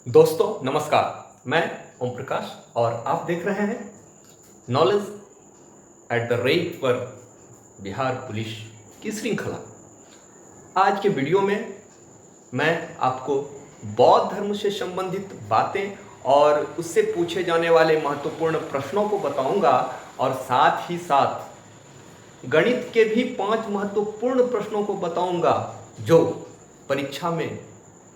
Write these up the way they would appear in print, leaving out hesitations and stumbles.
दोस्तों नमस्कार, मैं ओम प्रकाश और आप देख रहे हैं नॉलेज एट द रेट पर बिहार पुलिस की श्रृंखला। आज के वीडियो में मैं आपको बौद्ध धर्म से संबंधित बातें और उससे पूछे जाने वाले महत्वपूर्ण प्रश्नों को बताऊंगा और साथ ही साथ गणित के भी 5 महत्वपूर्ण प्रश्नों को बताऊंगा जो परीक्षा में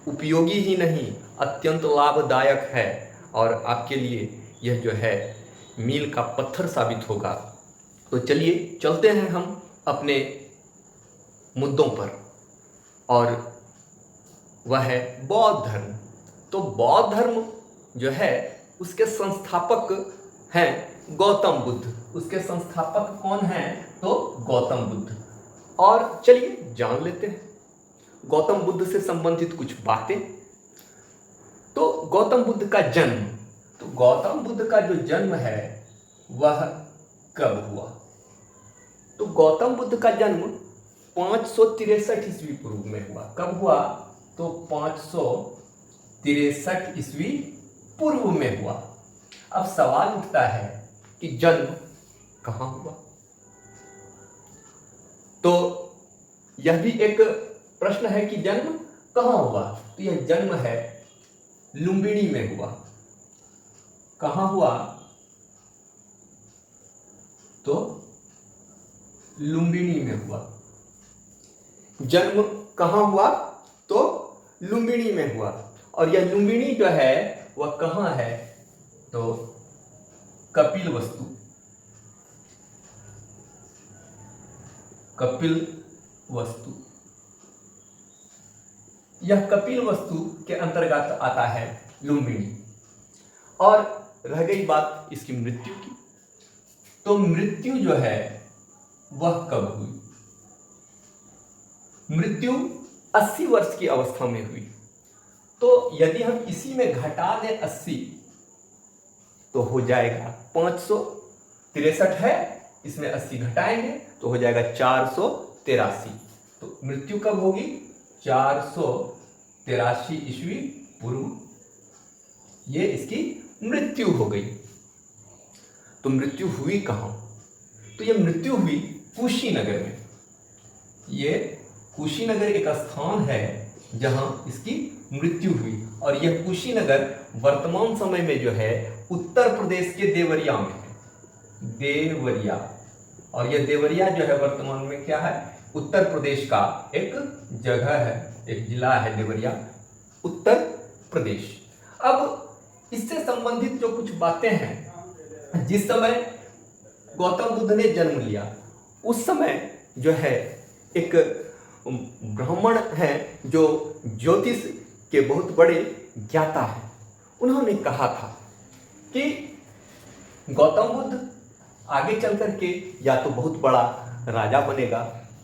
उपयोगी ही नहीं अत्यंत लाभदायक है और आपके लिए यह जो है मील का पत्थर साबित होगा। तो चलिए चलते हैं हम अपने मुद्दों पर, और वह है बौद्ध धर्म। तो बौद्ध धर्म जो है उसके संस्थापक हैं गौतम बुद्ध। उसके संस्थापक कौन हैं? तो गौतम बुद्ध। और चलिए जान लेते हैं गौतम बुद्ध से संबंधित कुछ बातें। तो गौतम बुद्ध का जन्म, तो गौतम बुद्ध का जो जन्म है वह कब हुआ? तो गौतम बुद्ध का जन्म 563 ईस्वी पूर्व में हुआ। कब हुआ? तो 563 ईस्वी पूर्व में हुआ। अब सवाल उठता है कि जन्म कहाँ हुआ? तो यह भी एक प्रश्न है कि जन्म कहाँ हुआ। तो यह जन्म है लुम्बिनी में हुआ। कहाँ हुआ? तो लुम्बिनी में हुआ। जन्म कहाँ हुआ? तो लुम्बिनी में हुआ। और यह लुम्बिनी जो है वह कहाँ है? तो कपिलवस्तु। कपिलवस्तु, यह कपिलवस्तु के अंतर्गत आता है लुम्बिनी। और रह गई बात इसकी मृत्यु की। तो मृत्यु जो है वह कब हुई? मृत्यु 80 वर्ष की अवस्था में हुई। तो यदि हम इसी में घटा दें 80 तो हो जाएगा 563 है, इसमें 80 घटाएंगे तो हो जाएगा 483। तो मृत्यु कब होगी? 483 ईस्वी पूर्व ये इसकी मृत्यु हो गई। तो मृत्यु हुई कहाँ? तो ये मृत्यु हुई कुशीनगर में। ये कुशीनगर एक स्थान है जहां इसकी मृत्यु हुई। और यह कुशीनगर वर्तमान समय में जो है उत्तर प्रदेश के देवरिया में है। देवरिया, और यह देवरिया जो है वर्तमान में क्या है? उत्तर प्रदेश का एक जगह है, एक जिला है देवरिया, उत्तर प्रदेश। अब इससे संबंधित जो कुछ बातें हैं, जिस समय गौतम बुद्ध ने जन्म लिया उस समय जो है एक ब्राह्मण हैं जो ज्योतिष के बहुत बड़े ज्ञाता हैं। उन्होंने कहा था कि गौतम बुद्ध आगे चल करके या तो बहुत बड़ा राजा बनेगा,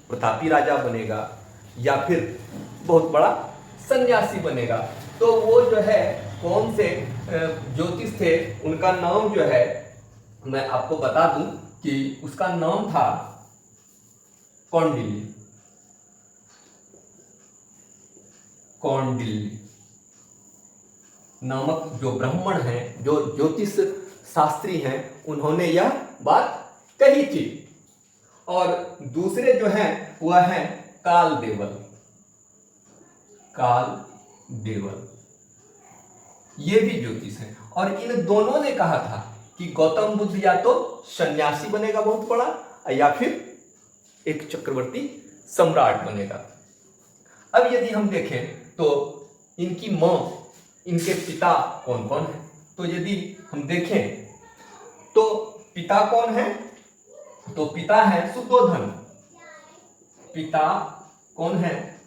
प्रतापी राजा बनेगा, या फिर बहुत बड़ा सन्यासी बनेगा। तो वो जो है कौन से ज्योतिष थे, उनका नाम जो है मैं आपको बता दूं कि उसका नाम था कौंडिल्य। कौंडिल्य नामक जो ब्राह्मण हैं, जो ज्योतिष शास्त्री हैं, उन्होंने यह बात कही थी। और दूसरे जो हैं वह हैं काल देवल। काल देवल ये भी ज्योतिष हैं। और इन दोनों ने कहा था कि गौतम बुद्ध या तो सन्यासी बनेगा बहुत बड़ा, या फिर एक चक्रवर्ती सम्राट बनेगा। अब यदि हम देखें तो इनकी मां, इनके पिता कौन कौन है? तो यदि हम देखें तो पिता कौन है? तो पिता है शुद्धोधन। पिता कौन है?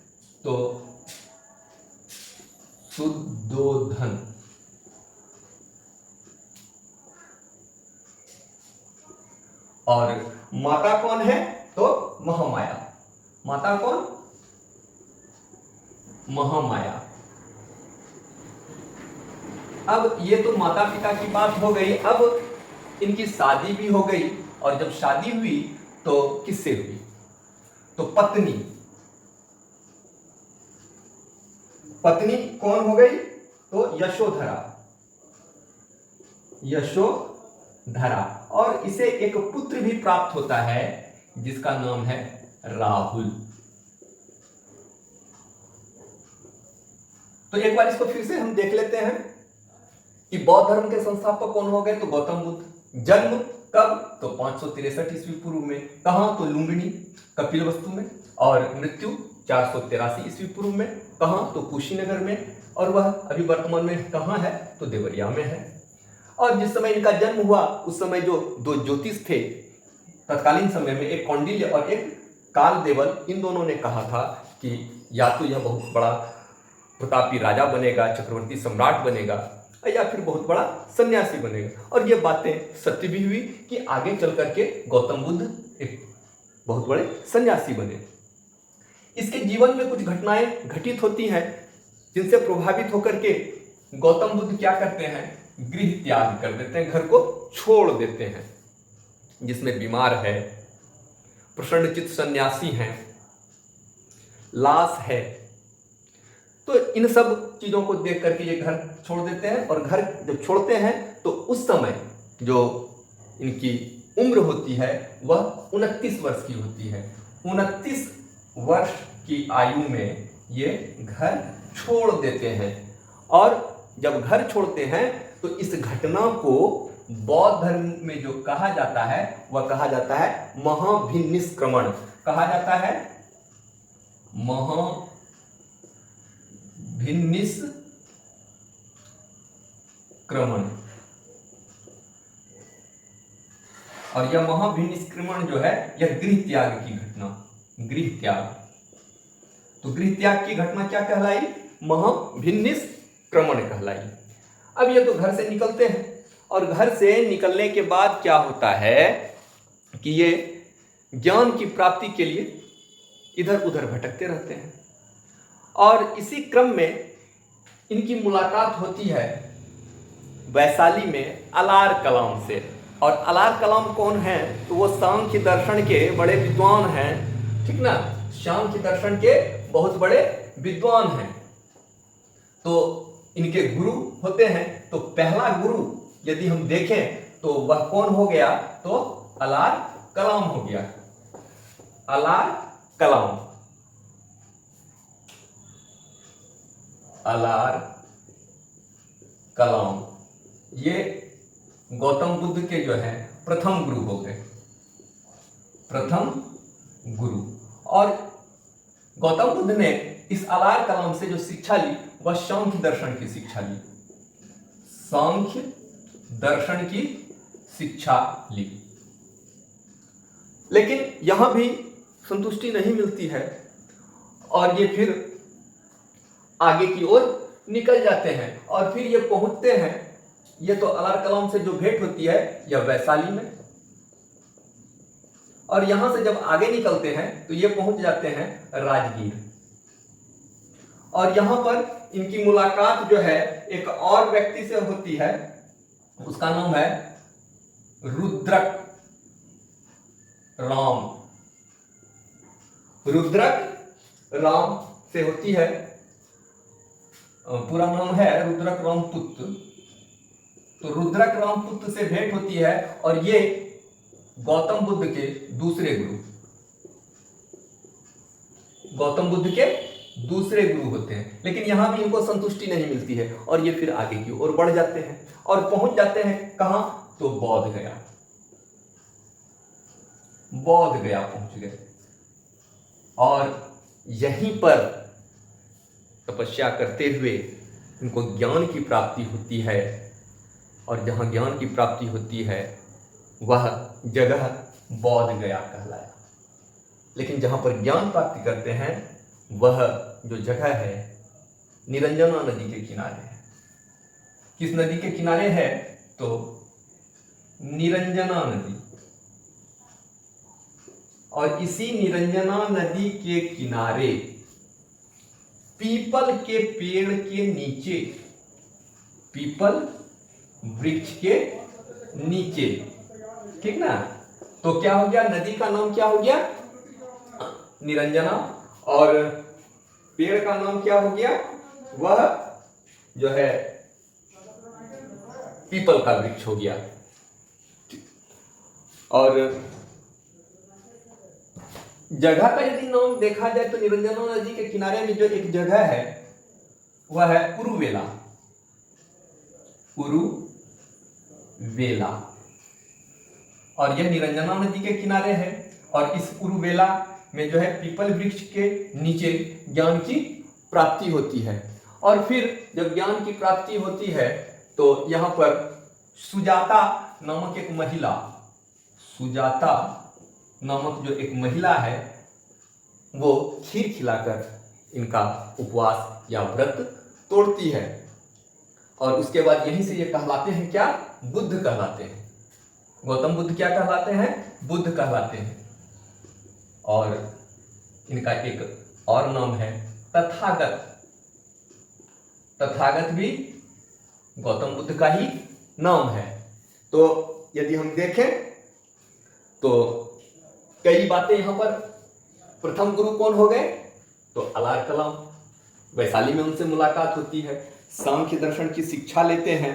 तो शुद्धोधन। और माता कौन है? तो महामाया। माता कौन? महामाया। अब ये तो माता पिता की बात हो गई। अब इनकी शादी भी हो गई, और जब शादी हुई तो किससे हुई? तो पत्नी। पत्नी कौन हो गई? तो यशोधरा, यशोधरा। और इसे एक पुत्र भी प्राप्त होता है जिसका नाम है राहुल। तो एक बार इसको फिर से हम देख लेते हैं कि बौद्ध धर्म के संस्थापक कौन हो गए, तो गौतम बुद्ध। जन्म कब, तो 563 ईस्वी पूर्व में। कहां, तो लुम्बिनी कपिलवस्तु में। और मृत्यु 483 ईस्वी पूर्व में। कहां, तो कुशीनगर में। और वह अभी वर्तमान में कहां है, तो देवरिया में है। और जिस समय इनका जन्म हुआ उस समय जो दो ज्योतिष थे तत्कालीन समय में, एक कौंडिल्य और एक कालदेवल, इन दोनों ने कहा था कि या तो यह बहुत बड़ा प्रतापी राजा बनेगा, चक्रवर्ती सम्राट बनेगा, या फिर बहुत बड़ा सन्यासी बनेगा। और ये बातें सत्य भी हुई कि आगे चल करके गौतम बुद्ध एक बहुत बड़े सन्यासी बने। इसके जीवन में कुछ घटनाएं घटित होती हैं जिनसे प्रभावित होकर के गौतम बुद्ध क्या करते हैं, गृह त्याग कर देते हैं, घर को छोड़ देते हैं। जिसमें बीमार है, प्रसन्नचित्त सन्यासी हैं, लाश है। तो इन सब चीजों को देख करके ये घर छोड़ देते हैं। और घर जब छोड़ते हैं तो उस समय जो इनकी उम्र होती है वह 29 वर्ष की होती है। 29 वर्ष की आयु में ये घर छोड़ देते हैं। और जब घर छोड़ते हैं तो इस घटना को बौद्ध धर्म में जो कहा जाता है वह कहा जाता है महाभिनिष्क्रमण। कहा जाता है महाभिनिष्क्रमण। और यह महाभिनिष्क्रमण जो है यह गृह त्याग की घटना, गृह त्याग। तो गृह त्याग की घटना क्या कहलाई, महाभिनिष्क्रमण कहलाई। अब ये तो घर से निकलते हैं और घर से निकलने के बाद क्या होता है कि ये ज्ञान की प्राप्ति के लिए इधर उधर भटकते रहते हैं। और इसी क्रम में इनकी मुलाकात होती है वैशाली में अलार कलाम से। और अलार कलाम कौन है, तो वो सांख्य दर्शन के बड़े विद्वान हैं, ठीक ना, सांख्य दर्शन के बहुत बड़े विद्वान हैं। तो इनके गुरु होते हैं। तो पहला गुरु यदि हम देखें तो वह कौन हो गया, तो अलार कलाम हो गया। अलार कलाम, अलार कलाम ये गौतम बुद्ध के जो है प्रथम गुरु हो गए, प्रथम गुरु। और गौतम बुद्ध ने इस अलार कलाम से जो शिक्षा ली वह सांख्य दर्शन की शिक्षा ली, सांख्य दर्शन की शिक्षा ली। लेकिन यहां भी संतुष्टि नहीं मिलती है और ये फिर आगे की ओर निकल जाते हैं। और फिर ये पहुंचते हैं, ये तो अलार कलाम से जो भेंट होती है यह वैशाली में। और यहां से जब आगे निकलते हैं तो ये पहुंच जाते हैं राजगीर। और यहां पर इनकी मुलाकात जो है एक और व्यक्ति से होती है, उसका नाम है रुद्रक राम। रुद्रक राम से होती है, पूरा नाम है रुद्रक राम पुत्र। तो रुद्रक राम पुत्र से भेंट होती है और ये गौतम बुद्ध के दूसरे गुरु, गौतम बुद्ध के दूसरे गुरु होते हैं। लेकिन यहां भी इनको संतुष्टि नहीं मिलती है और ये फिर आगे की ओर बढ़ जाते हैं और पहुंच जाते हैं कहां, तो बौद्ध गया। बौद्ध गया पहुंच गए और यहीं पर तपस्या करते हुए इनको ज्ञान की प्राप्ति होती है। और जहां ज्ञान की प्राप्ति होती है वह जगह बौद्ध गया कहलाया। लेकिन जहां पर ज्ञान प्राप्ति करते हैं वह जो जगह है निरंजना नदी के किनारे है। किस नदी के किनारे है, तो निरंजना नदी। और इसी निरंजना नदी के किनारे पीपल के पेड़ के नीचे, पीपल वृक्ष के नीचे, ठीक ना। तो क्या हो गया, नदी का नाम क्या हो गया, निरंजना। और पेड़ का नाम क्या हो गया, वह जो है पीपल का वृक्ष हो गया। और जगह का यदि नाम देखा जाए तो निरंजना नदी के किनारे में जो एक जगह है वह है उरुवेला। उरुवेला, और यह निरंजना नदी के किनारे है। और इस उरुवेला में जो है पीपल वृक्ष के नीचे ज्ञान की प्राप्ति होती है। और फिर जब ज्ञान की प्राप्ति होती है तो यहाँ पर सुजाता नामक एक महिला, सुजाता नामक जो एक महिला है वो खीर खिलाकर इनका उपवास या व्रत तोड़ती है। और उसके बाद यहीं से ये कहलाते हैं क्या? बुद्ध कहलाते हैं। गौतम बुद्ध क्या कहलाते हैं? बुद्ध कहलाते हैं। और इनका एक और नाम है तथागत। तथागत भी गौतम बुद्ध का ही नाम है। तो यदि हम देखें तो कई बातें यहां पर, प्रथम गुरु कौन हो गए? तो अलार कलाम। वैशाली में उनसे मुलाकात होती है, सांख्य दर्शन की शिक्षा लेते हैं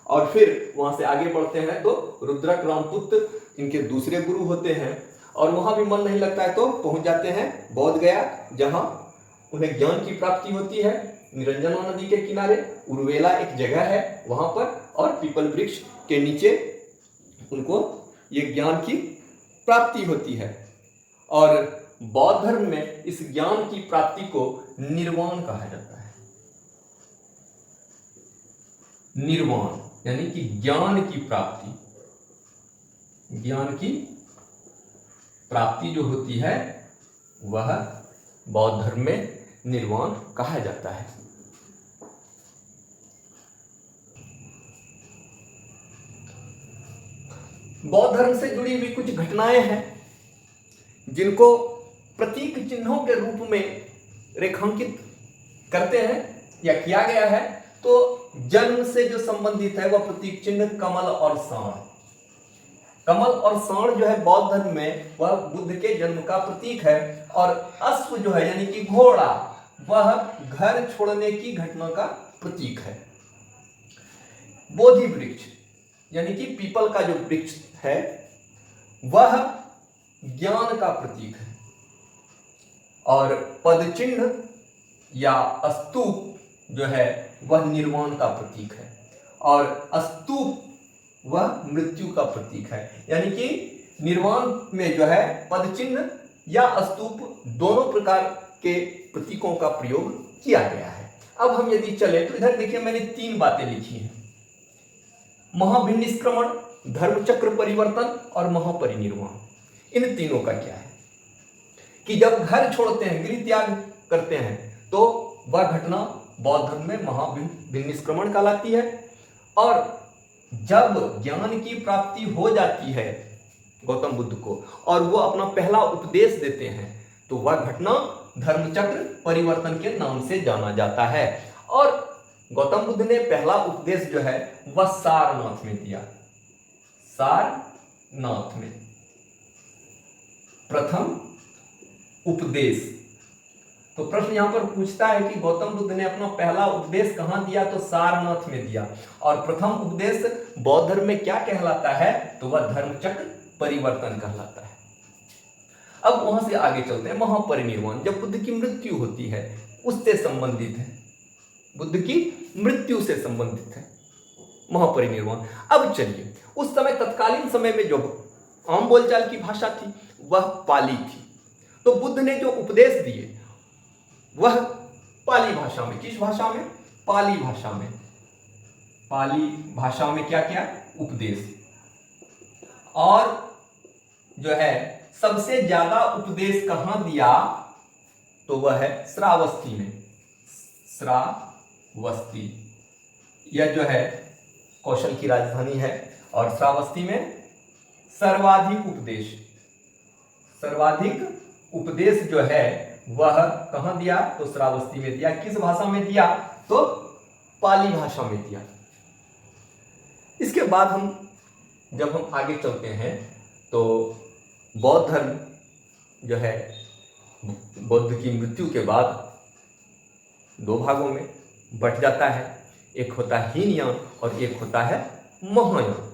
और फिर वहां से आगे बढ़ते हैं तो रुद्रक रामपुत्र इनके दूसरे गुरु होते हैं। और वहां भी मन नहीं लगता है तो पहुंच जाते हैं बोध गया, जहां उन्हें ज्ञान की प्राप्ति होती है। निरंजना नदी के किनारे उरुवेला एक जगह है वहां पर, और पीपल वृक्ष के नीचे उनको ये ज्ञान की प्राप्ति होती है। और बौद्ध धर्म में इस ज्ञान की प्राप्ति को निर्वाण कहा जाता है। निर्वाण यानी कि ज्ञान की प्राप्ति, ज्ञान की प्राप्ति जो होती है वह बौद्ध धर्म में निर्वाण कहा जाता है। बौद्ध धर्म से जुड़ी हुई कुछ घटनाएं हैं जिनको प्रतीक चिन्हों के रूप में रेखांकित करते हैं या किया गया है। तो जन्म से जो संबंधित है वह प्रतीक चिन्ह कमल और सांड। कमल और सांड जो है बौद्ध धर्म में वह बुद्ध के जन्म का प्रतीक है। और अश्व जो है यानी कि घोड़ा, वह घर छोड़ने की घटना का प्रतीक है। बोधि वृक्ष यानी कि पीपल का जो वृक्ष है वह ज्ञान का प्रतीक है। और पदचिन्ह या स्तूप जो है वह निर्वाण का प्रतीक है। और स्तूप वह मृत्यु का प्रतीक है। यानी कि निर्वाण में जो है पदचिन्ह या स्तूप दोनों प्रकार के प्रतीकों का प्रयोग किया गया है। अब हम यदि चले तो इधर देखिए मैंने 3 बातें लिखी हैं, महाभिनिष्क्रमण, धर्मचक्र परिवर्तन और महापरिनिर्वाण। इन तीनों का क्या है कि जब घर छोड़ते हैं, गृह त्याग करते हैं, तो वह घटना बौद्ध धर्म में महाभिनिष्क्रमण कहलाती है। और जब ज्ञान की प्राप्ति हो जाती है गौतम बुद्ध को और वो अपना पहला उपदेश देते हैं तो वह घटना धर्मचक्र परिवर्तन के नाम से जाना जाता है। और गौतम बुद्ध ने पहला उपदेश जो है वह सारनाथ में दिया। सारनाथ में प्रथम उपदेश। तो प्रश्न यहां पर पूछता है कि गौतम बुद्ध ने अपना पहला उपदेश कहां दिया? तो सारनाथ में दिया। और प्रथम उपदेश बौद्ध धर्म में क्या कहलाता है? तो वह धर्मचक्र परिवर्तन कहलाता है। अब वहां से आगे चलते हैं, महापरिनिर्वाण। जब बुद्ध की मृत्यु होती है उससे संबंधित है, बुद्ध की मृत्यु से संबंधित है महापरिनिर्वाण। अब चलिए, उस समय तत्कालीन समय में जो आम बोलचाल की भाषा थी वह पाली थी। तो बुद्ध ने जो उपदेश दिए वह पाली भाषा में। किस भाषा में? पाली भाषा में। पाली भाषा में क्या क्या? उपदेश। और जो है सबसे ज्यादा उपदेश कहां दिया? तो वह है श्रावस्ती में। श्रावस्ती यह जो है कौशल की राजधानी है। और श्रावस्ती में सर्वाधिक उपदेश, सर्वाधिक उपदेश जो है वह कहां दिया? तो श्रावस्ती में दिया। किस भाषा में दिया? तो पाली भाषा में दिया। इसके बाद जब हम आगे चलते हैं तो बौद्ध धर्म जो है बुद्ध की मृत्यु के बाद 2 भागों में बट जाता है। एक होता है हीनयान और एक होता है महायान।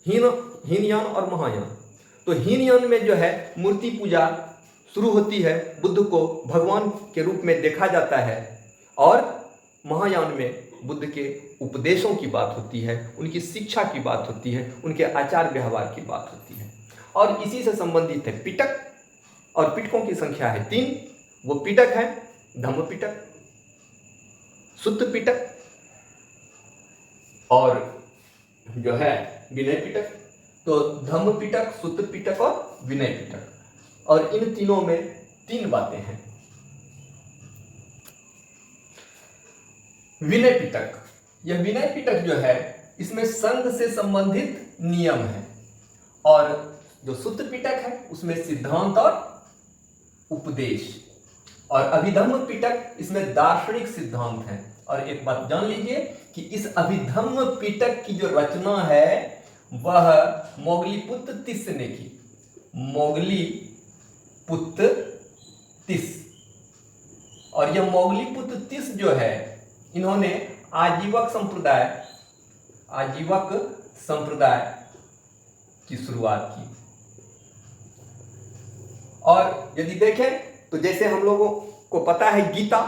हीनयान और महायान। तो हीनयान में जो है मूर्ति पूजा शुरू होती है, बुद्ध को भगवान के रूप में देखा जाता है, और महायान में बुद्ध के उपदेशों की बात होती है, उनकी शिक्षा की बात होती है, उनके आचार व्यवहार की बात होती है। और इसी से संबंधित है पिटक, और पिटकों की संख्या है 3। वो पिटक है धम्म पिटक, सुत्त पिटक और जो है विनय पिटक। तो धम्म पिटक, सुत्त पिटक और विनय पिटक, और इन तीनों में 3 बातें हैं। विनय पिटक, यह विनय पिटक जो है इसमें संघ से संबंधित नियम है, और जो सुत्त पिटक है उसमें सिद्धांत और उपदेश, और अभिधम्म पिटक इसमें दार्शनिक सिद्धांत है। और एक बात जान लीजिए कि इस अभिधम्म पिटक की जो रचना है वह मोगलीपुत्र तिस ने की। मोगलीपुत्र तिस, और यह मोगलीपुत्र तिस जो है इन्होंने आजीवक संप्रदाय की शुरुआत की। और यदि देखें तो जैसे हम लोगों को पता है गीता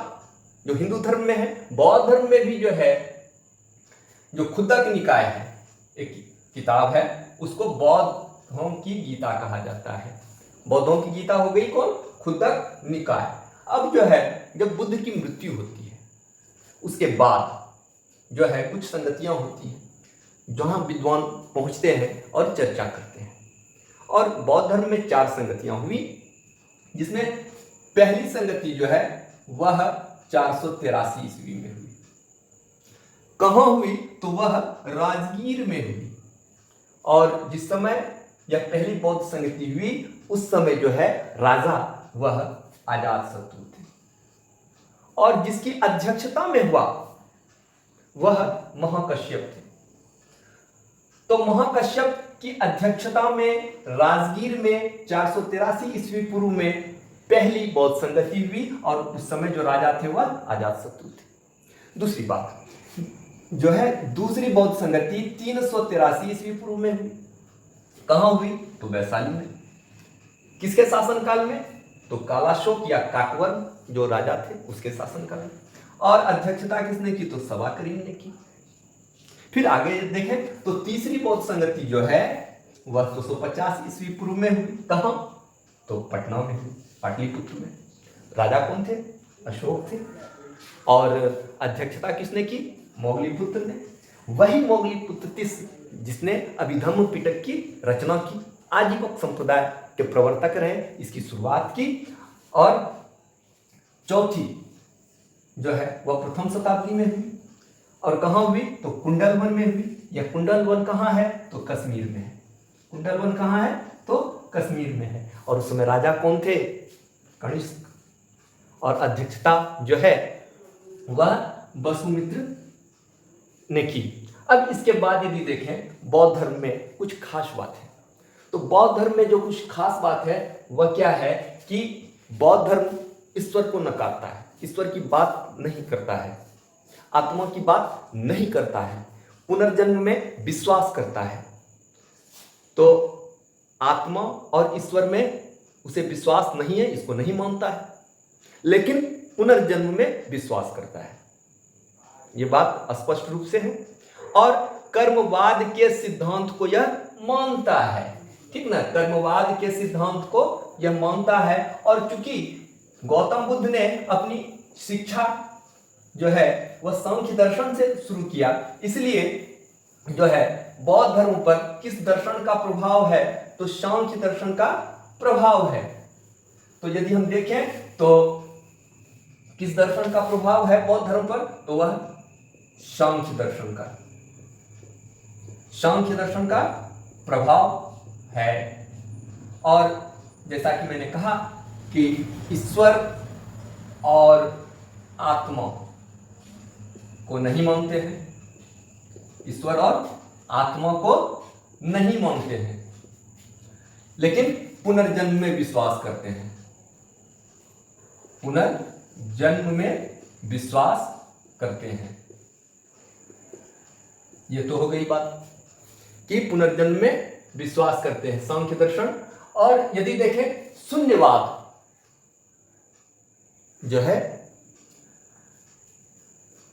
जो हिंदू धर्म में है, बौद्ध धर्म में भी जो है जो खुद्दक निकाय है, एक किताब है, उसको बौद्धों की गीता कहा जाता है। बौद्धों की गीता हो गई कौन? खुद्दक निकाय। अब जो है जब बुद्ध की मृत्यु होती है उसके बाद जो है कुछ संगतियां होती हैं जहां विद्वान पहुंचते हैं और चर्चा करते हैं। और बौद्ध धर्म में 4 संगतियां हुई, जिसमें पहली संगति जो है वह 483 ईस्वी में हुई। कहां हुई? तो वह राजगीर में हुई। और जिस समय यह पहली बौद्ध संगति हुई उस समय जो है राजा वह अजातशत्रु थे, और जिसकी अध्यक्षता में हुआ वह महाकश्यप थे। तो महाकश्यप की अध्यक्षता में राजगीर में 483 ईस्वी पूर्व में पहली बौद्ध संगति हुई, और उस समय जो राजा थे वह अजातशत्रु थे। दूसरी बात जो है दूसरी बौद्ध संगति 383 ईस्वी पूर्व में हुई। कहां हुई? तो वैशाली में। किसके शासनकाल में? तो कालाशोक या काकवर्ण जो राजा थे उसके शासनकाल में। और अध्यक्षता किसने की? तो सवाकरीन ने की। फिर आगे देखें तो तीसरी बौद्ध संगति जो है वह 250 ईस्वी पूर्व में हुई। कहां? तो पटना में हुई, पाटलिपुत्र में। राजा कौन थे? अशोक थे। और अध्यक्षता किसने की? मोगलीपुत्र ने। वही मोगलीपुत्र तिस जिसने अभिधम्म पिटक की रचना की, आजीवक संप्रदाय के प्रवर्तक रहे, इसकी शुरुआत की। और चौथी जो है वह प्रथम शताब्दी में हुई। और कहाँ हुई? तो कुंडलवन में हुई। यह कुंडलवन कहाँ है? तो कश्मीर में है। कुंडलवन कहाँ है? तो कश्मीर में है। और उस समय राजा कौन थे? कनिष्क। और अध्यक्षता जो है वह वसुमित्र ने की। अब इसके बाद यदि देखें बौद्ध धर्म में कुछ खास बात है, तो बौद्ध धर्म में जो कुछ खास बात है वह क्या है कि बौद्ध धर्म ईश्वर को नकारता है, ईश्वर की बात नहीं करता है, आत्मा की बात नहीं करता है, पुनर्जन्म में विश्वास करता है। तो आत्मा और ईश्वर में उसे विश्वास नहीं है, इसको नहीं मानता है, लेकिन पुनर्जन्म में विश्वास करता है। ये बात स्पष्ट रूप से है। और कर्मवाद के सिद्धांत को यह मानता है, ठीक ना? कर्मवाद के सिद्धांत को यह मानता है। और चूंकि गौतम बुद्ध ने अपनी शिक्षा जो है वह सांख्य दर्शन से शुरू किया, इसलिए जो है बौद्ध धर्म पर किस दर्शन का प्रभाव है? तो सांख्य दर्शन का प्रभाव है। तो यदि हम देखें तो किस दर्शन का प्रभाव है बौद्ध धर्म पर? तो वह सांख्य दर्शन का प्रभाव है। और जैसा कि मैंने कहा कि ईश्वर और आत्मा को नहीं मानते हैं, ईश्वर और आत्मा को नहीं मानते हैं, लेकिन पुनर्जन्म में विश्वास करते हैं। पुनर्जन्म में विश्वास करते हैं। ये तो हो गई बात कि पुनर्जन्म में विश्वास करते हैं, सांख्य दर्शन। और यदि देखें शून्यवाद जो है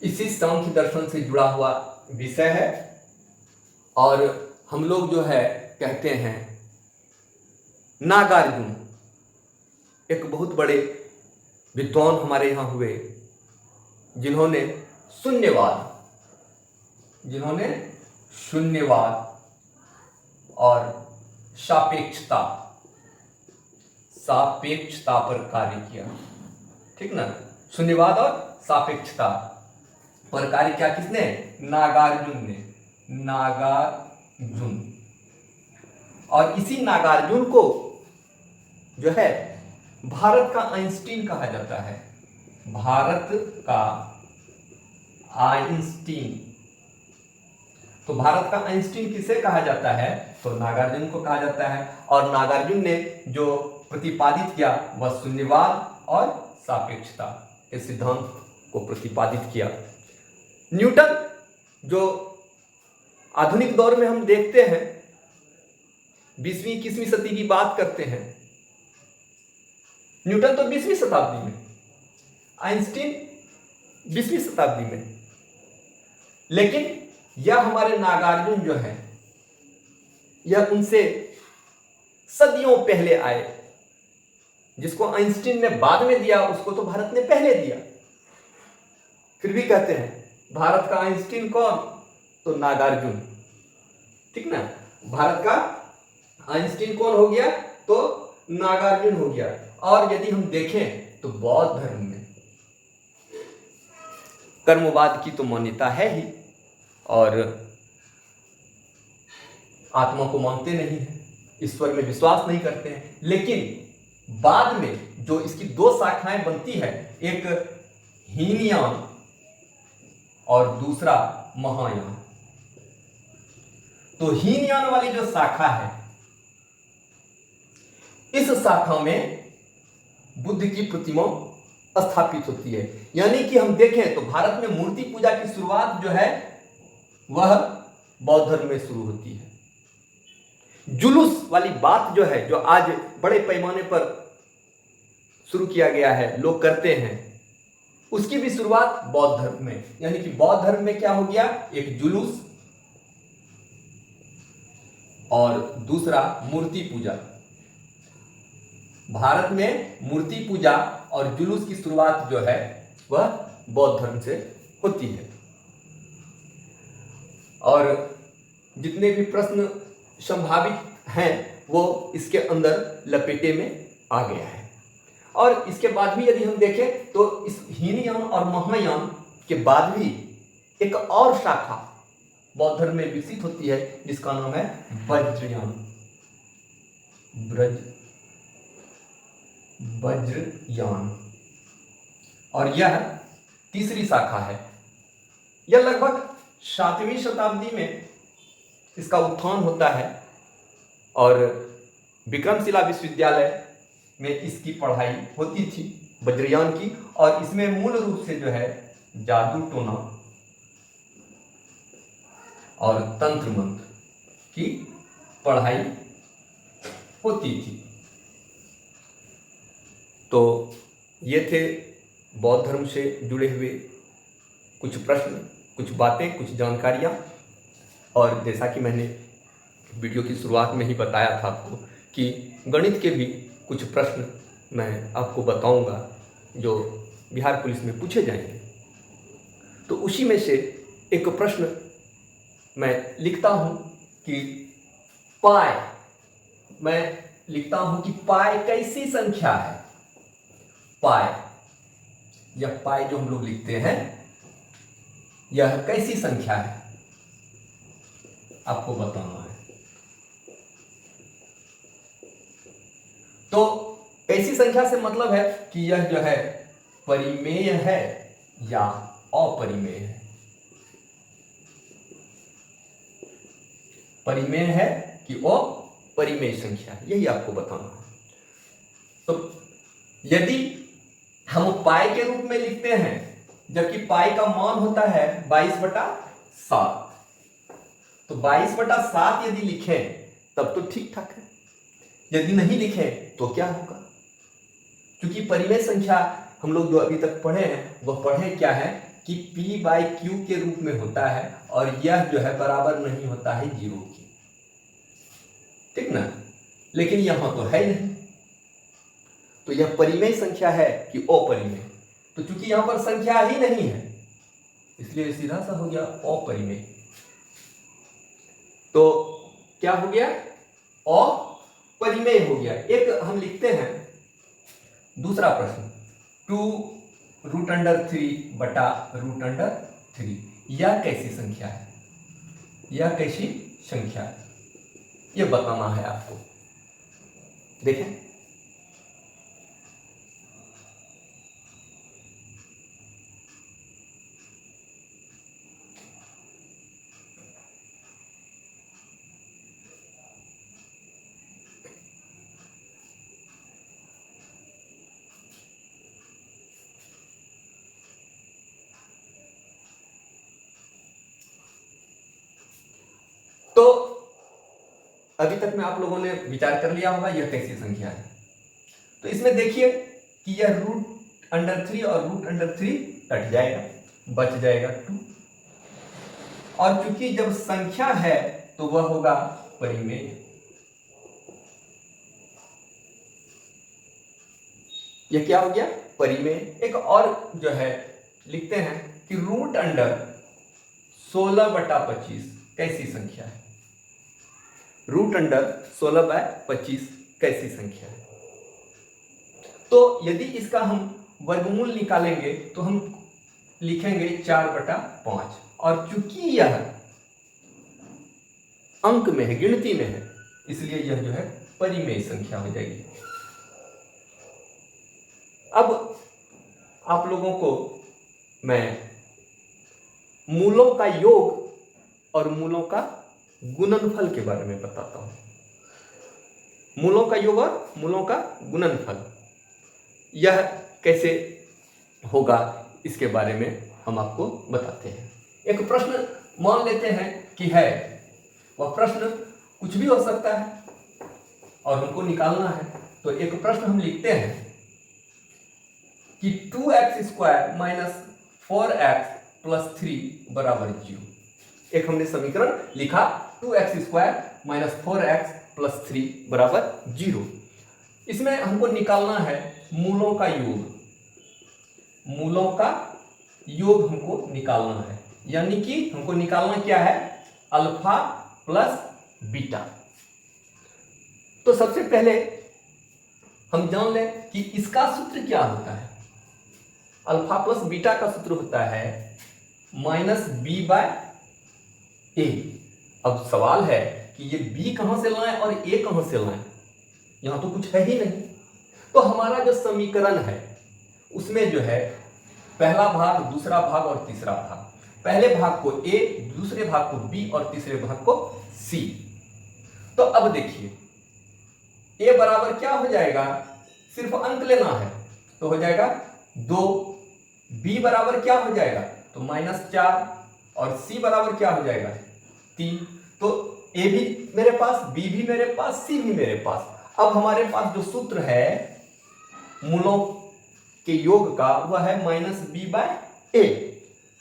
इसी सांख्य दर्शन से जुड़ा हुआ विषय है। और हम लोग जो है कहते हैं नागार्जुन एक बहुत बड़े विद्वान हमारे यहाँ हुए जिन्होंने शून्यवाद और सापेक्षता पर कार्य किया। ठीक ना, शून्यवाद और सापेक्षता पर कार्य किया किसने? नागार्जुन ने। नागार्जुन। और इसी नागार्जुन को जो है भारत का आइंस्टीन कहा जाता है। भारत का आइंस्टीन। तो भारत का आइंस्टीन किसे कहा जाता है? तो नागार्जुन को कहा जाता है। और नागार्जुन ने जो प्रतिपादित किया वह शून्यवाद और सापेक्षता के सिद्धांत को प्रतिपादित किया। न्यूटन जो आधुनिक दौर में हम देखते हैं 20वीं-21वीं सदी की बात करते हैं, न्यूटन तो 20वीं शताब्दी में, आइंस्टीन 20वीं शताब्दी में, लेकिन यह हमारे नागार्जुन जो है यह उनसे सदियों पहले आए। जिसको आइंस्टीन ने बाद में दिया उसको तो भारत ने पहले दिया। फिर भी कहते हैं भारत का आइंस्टीन कौन? तो नागार्जुन। ठीक ना, भारत का आइंस्टीन कौन हो गया? तो नागार्जुन हो गया। और यदि हम देखें तो बौद्ध धर्म में कर्मवाद की तो मान्यता है ही, और आत्मा को मानते नहीं है, ईश्वर में विश्वास नहीं करते हैं। लेकिन बाद में जो इसकी दो शाखाएं बनती है, एक हीनयान और दूसरा महायान। तो हीनयान वाली जो शाखा है, इस शाखा में बुद्ध की प्रतिमा स्थापित होती है। यानी कि हम देखें तो भारत में मूर्ति पूजा की शुरुआत जो है वह बौद्ध धर्म में शुरू होती है। जुलूस वाली बात जो है, जो आज बड़े पैमाने पर शुरू किया गया है, लोग करते हैं, उसकी भी शुरुआत बौद्ध धर्म में। यानी कि बौद्ध धर्म में क्या हो गया? एक जुलूस और दूसरा मूर्ति पूजा। भारत में मूर्ति पूजा और जुलूस की शुरुआत जो है वह बौद्ध धर्म से होती है। और जितने भी प्रश्न संभावित हैं वो इसके अंदर लपेटे में आ गया है। और इसके बाद भी यदि हम देखें तो इस हीनयान और महायान के बाद भी एक और शाखा बौद्ध धर्म में विकसित होती है जिसका नाम है वज्रयान। और यह तीसरी शाखा है। यह लगभग 7वीं शताब्दी में इसका उत्थान होता है और विक्रमशिला विश्वविद्यालय में इसकी पढ़ाई होती थी, वज्रयान की। और इसमें मूल रूप से जो है जादू टोना और तंत्र मंत्र की पढ़ाई होती थी। तो ये थे बौद्ध धर्म से जुड़े हुए कुछ प्रश्न, कुछ बातें, कुछ जानकारियाँ। और जैसा कि मैंने वीडियो की शुरुआत में ही बताया था आपको कि गणित के भी कुछ प्रश्न मैं आपको बताऊंगा जो बिहार पुलिस में पूछे जाएंगे। तो उसी में से एक प्रश्न मैं लिखता हूं कि पाई, मैं लिखता हूं कि पाई कैसी संख्या है? पाई, यह पाई जो हम लोग लिखते हैं यह कैसी संख्या है आपको बताना है। तो कैसी संख्या से मतलब है कि यह जो है परिमेय है या अपरिमेय है। परिमेय है कि अपरिमेय संख्या है, यही आपको बताना है। तो यदि हम पाई के रूप में लिखते हैं, जबकि पाई का मान होता है 22/7, तो 22/7 यदि लिखें तब तो ठीक ठाक है, यदि नहीं लिखें तो क्या होगा? क्योंकि परिमेय संख्या हम लोग जो अभी तक पढ़े हैं वह पढ़े क्या है कि p/q के रूप में होता है और यह जो है बराबर नहीं होता है 0 के, ठीक ना। लेकिन यहां तो है नहीं, तो यह परिमेय संख्या है कि अपरिमेय? तो चूंकि यहां पर संख्या ही नहीं है इसलिए सीधा सा हो गया अपरिमेय। तो क्या हो गया? अपरिमेय हो गया। एक हम लिखते हैं दूसरा प्रश्न, 2√3/√3, यह कैसी संख्या है? यह कैसी संख्या है यह बताना है आपको। देखें, तो अभी तक में आप लोगों ने विचार कर लिया होगा यह कैसी संख्या है। तो इसमें देखिए कि यह √3 और √3 कट जाएगा, बच जाएगा 2, और चूंकि जब संख्या है तो वह होगा परिमेय। यह क्या हो गया? परिमेय। एक और जो है लिखते हैं कि √16/25 कैसी संख्या है? √16/25 कैसी संख्या है? तो यदि इसका हम वर्गमूल निकालेंगे तो हम लिखेंगे 4/5, और चूंकि यह अंक में है, गिनती में है, इसलिए यह जो है परिमेय संख्या हो जाएगी। अब आप लोगों को मैं मूलों का योग और मूलों का गुणनफल के बारे में बताता हूं। मूलों का योग और मूलों का गुणनफल यह कैसे होगा इसके बारे में हम आपको बताते हैं। एक प्रश्न मान लेते हैं कि है, वह प्रश्न कुछ भी हो सकता है और हमको निकालना है। तो एक प्रश्न हम लिखते हैं कि 2x² - 4x + 3 = 0। एक हमने समीकरण लिखा 2x² - 4x + 3 = 0। इसमें हमको निकालना है मूलों का योग। मूलों का योग हमको निकालना है, यानी कि हमको निकालना क्या है? Alpha plus beta. तो सबसे पहले हम जान लें कि इसका सूत्र क्या होता है। अल्फा प्लस बीटा का सूत्र होता है -b/a। अब सवाल है कि ये b कहां से लाएं और a कहां से लाएं? यहां तो कुछ है ही नहीं। तो हमारा जो समीकरण है उसमें जो है पहला भाग, दूसरा भाग और तीसरा भाग, पहले भाग को a, दूसरे भाग को b और तीसरे भाग को c। तो अब देखिए a बराबर क्या हो जाएगा? सिर्फ अंक लेना है तो हो जाएगा 2। b बराबर क्या हो जाएगा? तो -4, और c बराबर क्या हो जाएगा? 3। तो a भी मेरे पास, b भी मेरे पास, c भी मेरे पास। अब हमारे पास जो सूत्र है मूलों के योग का वह है -b/a।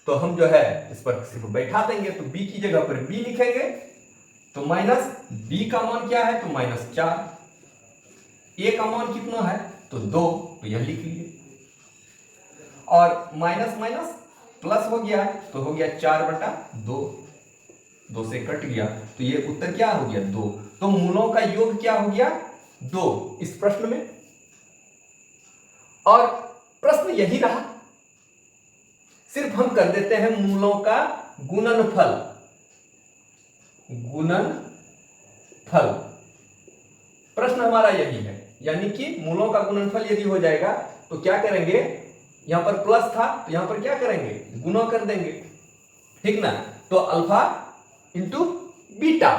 तो हम जो है इस पर सिर्फ बैठा देंगे, तो b की जगह पर b लिखेंगे। तो -b का मान क्या है? तो -4। a का मान कितना है? तो 2, तो यह लिख लीजिए। और माइनस माइनस प्लस हो गया तो हो गया 4/2, 2 से कट गया, तो ये उत्तर क्या हो गया? 2। तो मूलों का योग क्या हो गया? 2 इस प्रश्न में। और प्रश्न यही रहा, सिर्फ हम कर देते हैं मूलों का गुणनफल। गुणनफल प्रश्न हमारा यही है, यानी कि मूलों का गुणनफल यदि हो जाएगा तो क्या करेंगे? यहां पर प्लस था तो यहां पर क्या करेंगे? गुणा कर देंगे, ठीक ना। तो अल्फा इंटू बीटा।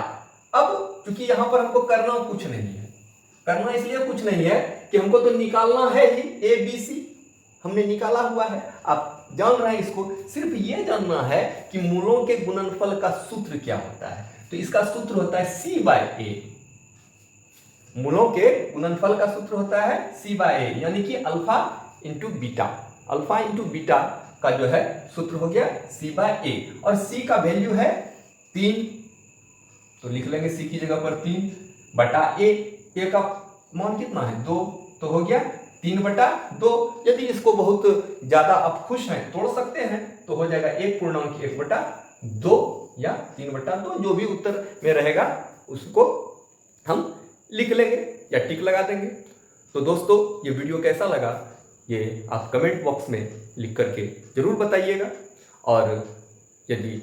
अब क्योंकि यहां पर हमको करना कुछ नहीं है, करना इसलिए कुछ नहीं है कि हमको तो निकालना है ही a b c, हमने निकाला हुआ है। आप जान रहे हैं इसको, सिर्फ ये जानना है कि मूलों के गुणनफल का सूत्र क्या होता है। तो इसका सूत्र होता है C/A। मूलों के गुणनफल का सूत्र होता है C/A, यानी कि alpha into beta. Alpha into beta का जो है सूत्र हो गया C/A, और C का वैल्यू है 3, तो लिख लेंगे C की जगह पर 3 बटा A। A का मान कितना है 2, तो हो गया 3/2। यदि इसको बहुत ज्यादा आप खुश हैं, तोड़ सकते हैं, तो हो जाएगा 1/1/2 या 3/2, जो भी उत्तर में रहेगा उसको हम लिख लेंगे या टिक लगा देंगे। तो दोस्तों, ये वीडियो कैसा लगा ये आप कमेंट बॉक्स में लिख करके जरूर बताइएगा, और यदि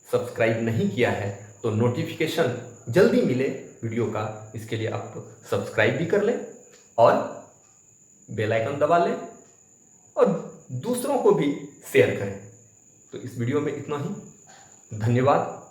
सब्सक्राइब नहीं किया है तो नोटिफिकेशन जल्दी मिले वीडियो का, इसके लिए आप सब्सक्राइब भी कर लें और बेल आइकन दबा लें और दूसरों को भी शेयर करें। तो इस वीडियो में इतना ही। धन्यवाद।